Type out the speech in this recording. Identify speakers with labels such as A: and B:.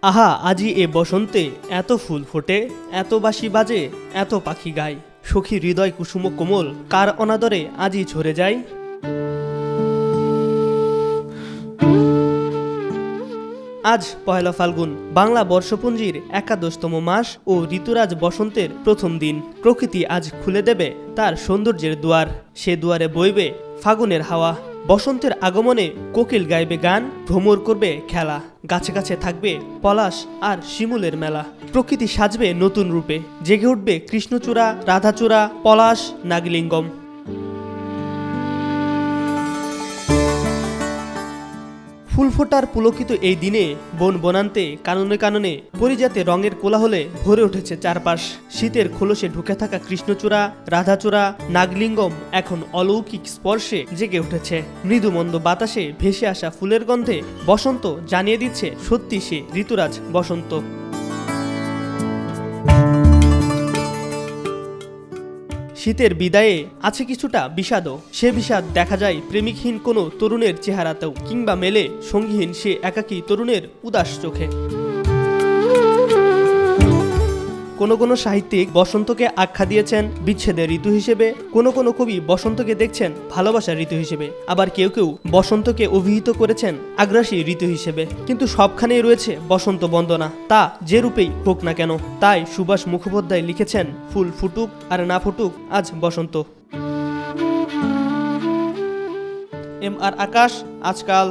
A: আহা আজি এ বসন্তে এত ফুল ফোটে, এত বাঁশি বাজে, এত পাখি গায়। সখী হৃদয় কুসুম কোমল, কার অনাদরে আজি ঝরে যায়। আজ পয়লা ফাল্গুন, বাংলা বর্ষপুঞ্জির একাদশতম মাস ও ঋতুরাজ বসন্তের প্রথম দিন। প্রকৃতি আজ খুলে দেবে তার সৌন্দর্যের দুয়ার, সে দুয়ারে বইবে ফাগুনের হাওয়া। বসন্তের আগমনে কোকিল গাইবে গান, ভ্রমর করবে খেলা, গাছে গাছে থাকবে পলাশ আর শিমুলের মেলা। প্রকৃতি সাজবে নতুন রূপে, জেগে উঠবে কৃষ্ণচূড়া, রাধাচূড়া, পলাশ, নাগলিঙ্গম। ফুল ফোটার পুলকিত এই দিনে বন বনান্তে কাননে কাননে পরিজাতে রঙের কোলাহলে ভরে উঠেছে চারপাশ। শীতের খোলসে ঢুকে থাকা কৃষ্ণচূড়া, রাধাচূড়া, নাগলিঙ্গম এখন অলৌকিক স্পর্শে জেগে উঠেছে। মৃদুমন্দ বাতাসে ভেসে আসা ফুলের গন্ধে বসন্ত জানিয়ে দিচ্ছে সত্যি সে ঋতুরাজ বসন্ত। শীতের বিদায়ে আছে কিছুটা বিষাদও। সে বিষাদ দেখা যায় প্রেমিকহীন কোনো তরুণের চেহারাতেও, কিংবা মেলে সঙ্গীহীন সে একাকী তরুণের উদাস চোখে। কোনো সাহিত্যিক বসন্তকে আখ্যা দিয়েছেন বিচ্ছেদের ঋতু হিসেবে, কোনো কবি বসন্তকে দেখছেন ভালোবাসার ঋতু হিসেবে, আবার কেউ বসন্তকে অভিহিত করেছেন আগ্রাসী ঋতু হিসেবে। কিন্তু সবখানেই রয়েছে বসন্ত বন্দনা, তা যে রূপেই হোক না কেন। তাই সুভাষ মুখোপাধ্যায় লিখেছেন, ফুল ফুটুক আর না ফুটুক আজ বসন্ত। আর আকাশ আজকাল।